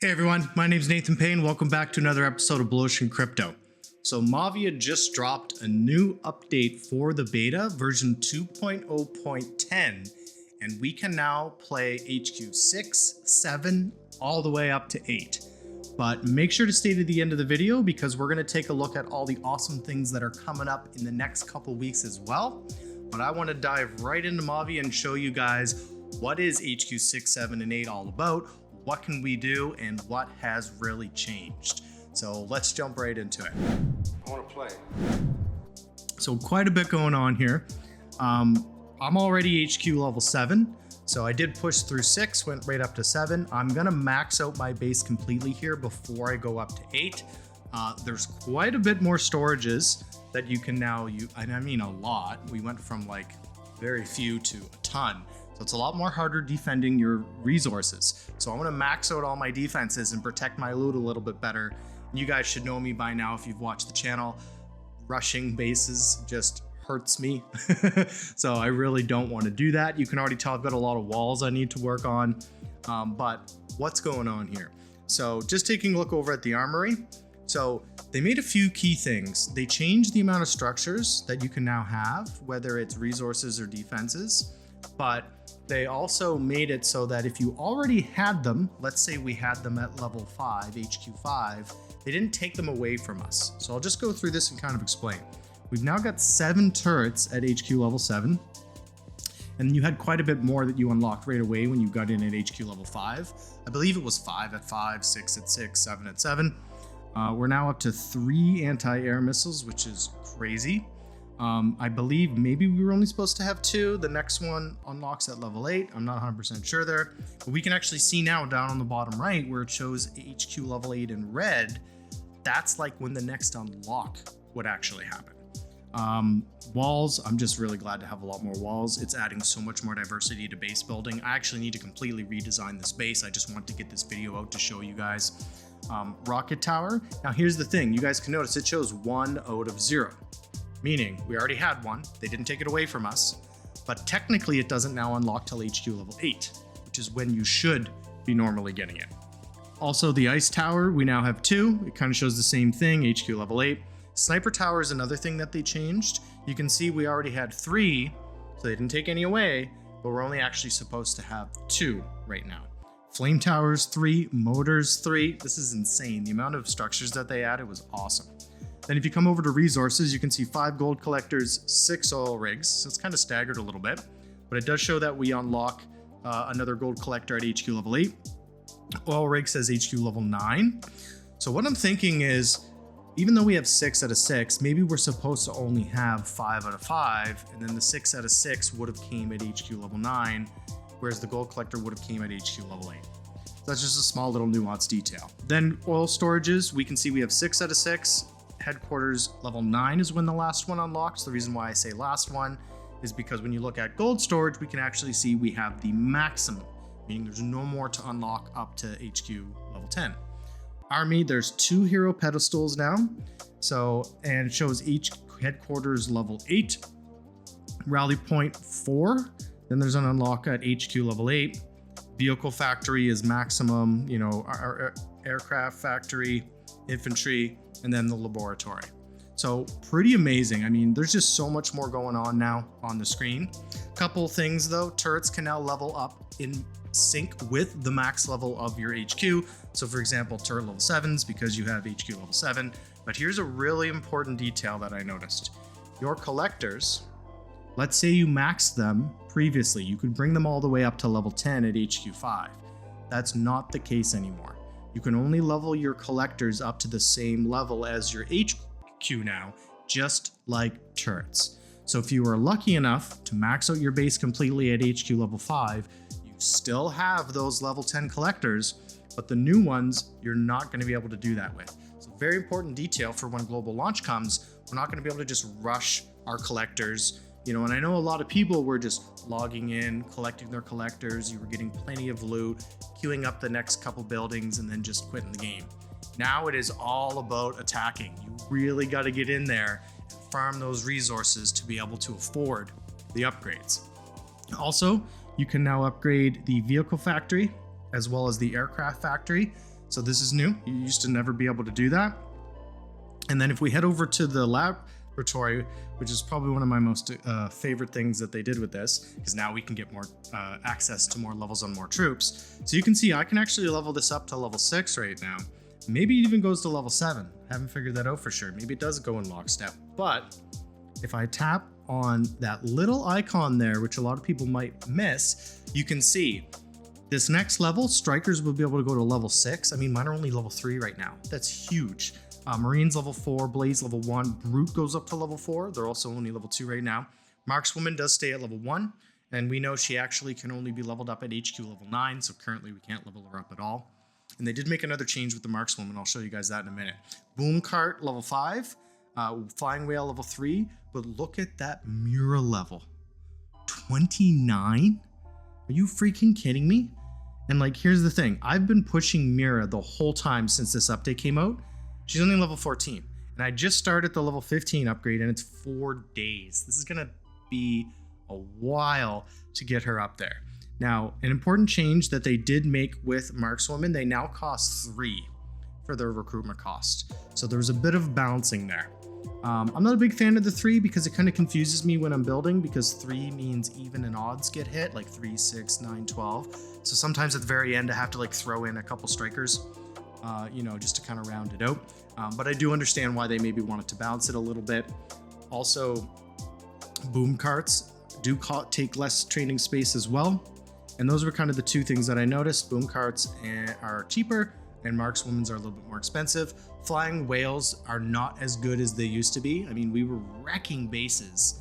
Hey everyone, my name is Nathan Payne. Welcome back to another episode of Blu Ocean Crypto. So Mavia just dropped a new update for the beta, version 2.0.10, and we can now play HQ 6, 7, all the way up to 8. But make sure to stay to the end of the video because we're going to take a look at all the awesome things that are coming up in the next couple weeks as well. But I want to dive right into Mavia and show you guys what is HQ 6, 7, and 8 all about. What can we do and what has really changed? So let's jump right into it. I want to play. So quite a bit going on here. I'm already HQ level 7. So I did push through 6, went right up to 7. I'm gonna max out my base completely here before I go up to 8. There's quite a bit more storages that you can now use, and I mean a lot. We went from like very few to a ton. So it's a lot more harder defending your resources. So I'm gonna max out all my defenses and protect my loot a little bit better. You guys should know me by now if you've watched the channel. Rushing bases just hurts me. So I really don't want to do that. You can already tell I've got a lot of walls I need to work on. But what's going on here? So just taking a look over at the armory. So they made a few key things. They changed the amount of structures that you can now have, whether it's resources or defenses. But they also made it so that if you already had them, let's say we had them at level 5, HQ 5, they didn't take them away from us. So I'll just go through this and kind of explain. We've now got 7 turrets at HQ level 7. And you had quite a bit more that you unlocked right away when you got in at HQ level 5. I believe it was 5 at 5, 6 at 6, 7 at 7. We're now up to 3 anti-air missiles, which is crazy. I believe maybe we were only supposed to have 2. The next one unlocks at level 8. I'm not 100% sure there. But we can actually see now down on the bottom right where it shows HQ level 8 in red. That's like when the next unlock would actually happen. Walls, I'm just really glad to have a lot more walls. It's adding so much more diversity to base building. I actually need to completely redesign this base. I just want to get this video out to show you guys. Rocket tower. Now here's the thing. You guys can notice it shows 1 out of 0. Meaning we already had one, they didn't take it away from us, but technically it doesn't now unlock till HQ level 8, which is when you should be normally getting it. Also the ice tower, we now have 2, it kind of shows the same thing, HQ level 8. Sniper tower is another thing that they changed. You can see we already had 3, so they didn't take any away, but we're only actually supposed to have 2 right now. Flame towers 3, motors 3, this is insane. The amount of structures that they added was awesome. Then if you come over to resources, you can see 5 gold collectors, 6 oil rigs. So it's kind of staggered a little bit, but it does show that we unlock another gold collector at HQ level 8. Oil rig says HQ level 9. So what I'm thinking is, even though we have 6 out of 6, maybe we're supposed to only have 5 out of 5, and then the 6 out of 6 would have came at HQ level 9, whereas the gold collector would have came at HQ level 8. So that's just a small little nuance detail. Then oil storages, we can see we have 6 out of 6. Headquarters level 9 is when the last one unlocks. The reason why I say last one is because when you look at gold storage, we can actually see we have the maximum, meaning there's no more to unlock up to HQ level 10. Army, there's 2 hero pedestals now. So, and it shows each headquarters level 8. Rally point 4. Then there's an unlock at HQ level 8. Vehicle factory is maximum, you know, our aircraft factory, infantry, and then the laboratory. So pretty amazing. I mean, there's just so much more going on now on the screen. Couple things though, turrets can now level up in sync with the max level of your HQ. So for example, turret level 7s because you have HQ level 7. But here's a really important detail that I noticed. Your collectors, let's say you maxed them previously, you could bring them all the way up to level 10 at HQ 5. That's not the case anymore. You can only level your collectors up to the same level as your HQ now, just like turrets. So if you were lucky enough to max out your base completely at HQ level 5, you still have those level 10 collectors, but the new ones, you're not going to be able to do that with. So very important detail for when global launch comes, we're not going to be able to just rush our collectors. You know, and I know a lot of people were just logging in, collecting their collectors. You were getting plenty of loot, queuing up the next couple buildings, and then just quitting the game. Now it is all about attacking. You really got to get in there and farm those resources to be able to afford the upgrades. Also, you can now upgrade the vehicle factory as well as the aircraft factory. So this is new. You used to never be able to do that. And then if we head over to the laboratory, which is probably one of my most favorite things that they did with this, because now we can get more access to more levels on more troops. So you can see I can actually level this up to level 6 right now. Maybe it even goes to level 7. Haven't figured that out for sure. Maybe it does go in lockstep. But if I tap on that little icon there, which a lot of people might miss, you can see this next level, strikers will be able to go to level 6. I mean, mine are only level 3 right now. That's huge. Marines level 4, Blaze level 1, Brute goes up to level 4. They're also only level 2 right now. Markswoman does stay at level 1, and we know she actually can only be leveled up at HQ level 9, so currently we can't level her up at all. And they did make another change with the Markswoman. I'll show you guys that in a minute. Boom Cart level 5, Flying Whale level 3, but look at that Mura level. 29? Are you freaking kidding me? And like, here's the thing. I've been pushing Mira the whole time since this update came out. She's only level 14. And I just started the level 15 upgrade and it's 4 days. This is gonna be a while to get her up there. Now, an important change that they did make with Markswoman, they now cost 3 for their recruitment cost. So there's a bit of balancing there. I'm not a big fan of the 3 because it kind of confuses me when I'm building, because 3 means even and odds get hit, like 3, 6, 9, 12. So sometimes at the very end I have to like throw in a couple strikers, you know, just to kind of round it out. But I do understand why they maybe wanted to balance it a little bit. Also, boom carts do take less training space as well. And those were kind of the 2 things that I noticed. Boom carts are cheaper and Markswomen's are a little bit more expensive. Flying Whales are not as good as they used to be. I mean, we were wrecking bases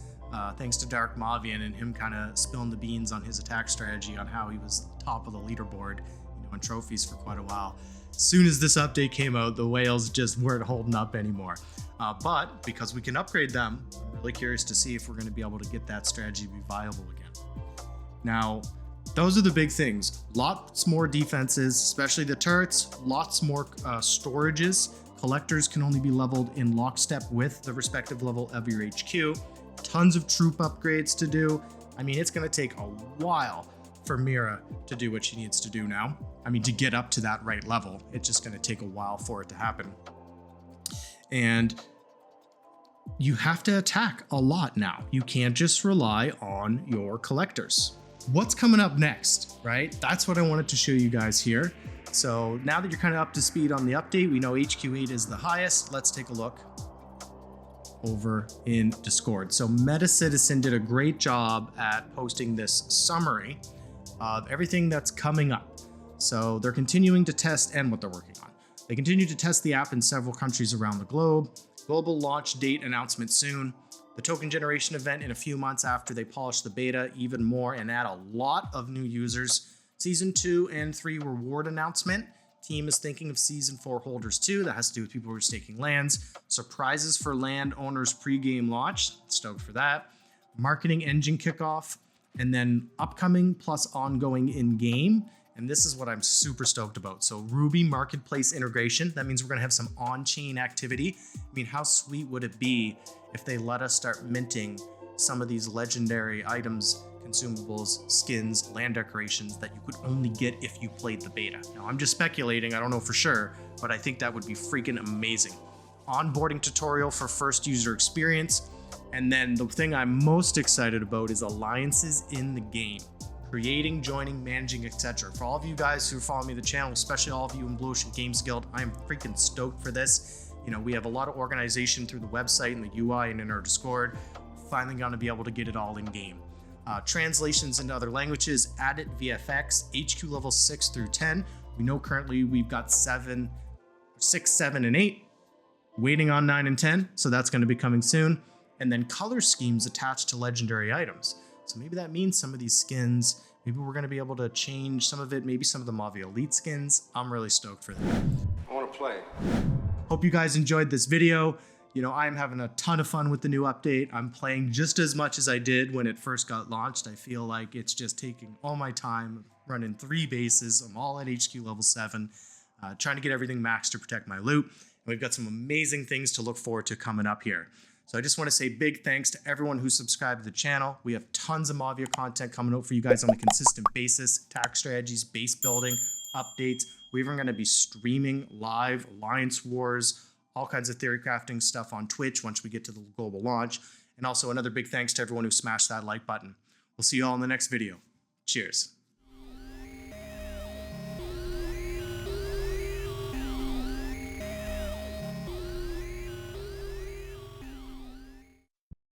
thanks to Dark Mavia and him kind of spilling the beans on his attack strategy on how he was top of the leaderboard, you know, on trophies for quite a while. As soon as this update came out, the whales just weren't holding up anymore. But because we can upgrade them, I'm really curious to see if we're going to be able to get that strategy to be viable again. Now, those are the big things. Lots more defenses, especially the turrets, lots more storages. Collectors can only be leveled in lockstep with the respective level of your HQ. Tons of troop upgrades to do. I mean, it's going to take a while for Mira to do what she needs to do now. I mean, to get up to that right level, it's just going to take a while for it to happen. And you have to attack a lot now. You can't just rely on your collectors. What's coming up next, right? That's what I wanted to show you guys here. So now that you're kind of up to speed on the update, we know HQ8 is the highest. Let's take a look over in Discord. So MetaCitizen did a great job at posting this summary of everything that's coming up. So they're continuing to test and what they're working on. They continue to test the app in several countries around the globe. Global launch date announcement soon. The token generation event in a few months after they polish the beta even more and add a lot of new users. Season 2 and 3 reward announcement. Team is thinking of Season 4 holders too. That has to do with people who are staking lands. Surprises for land owners pre-game launch. Stoked for that. Marketing engine kickoff. And then upcoming plus ongoing in-game. And this is what I'm super stoked about. So Ruby Marketplace integration. That means we're gonna have some on-chain activity. I mean, how sweet would it be if they let us start minting some of these legendary items, consumables, skins, land decorations that you could only get if you played the beta. Now, I'm just speculating, I don't know for sure, but I think that would be freaking amazing. Onboarding tutorial for first user experience. And then the thing I'm most excited about is alliances in the game. Creating, joining, managing, etc. For all of you guys who follow me on the channel, especially all of you in Blu Ocean Games Guild, I am freaking stoked for this. You know, we have a lot of organization through the website and the UI and in our Discord. Finally gonna be able to get it all in game. Translations into other languages, added VFX, HQ level 6 through 10. We know currently we've got 6, 7, and 8. Waiting on 9 and 10, so that's gonna be coming soon. And then color schemes attached to legendary items. So maybe that means some of these skins, maybe we're gonna be able to change some of it, maybe some of the Mavia Elite skins. I'm really stoked for that. I wanna play. Hope you guys enjoyed this video. You know, I'm having a ton of fun with the new update. I'm playing just as much as I did when it first got launched. I feel like it's just taking all my time, running 3 bases. I'm all at HQ level 7, trying to get everything maxed to protect my loot. And we've got some amazing things to look forward to coming up here. So I just want to say big thanks to everyone who subscribed to the channel. We have tons of Mavia content coming out for you guys on a consistent basis. Attack strategies, base building, updates. We're even going to be streaming live Alliance Wars, all kinds of theory crafting stuff on Twitch once we get to the global launch. And also another big thanks to everyone who smashed that like button. We'll see you all in the next video. Cheers.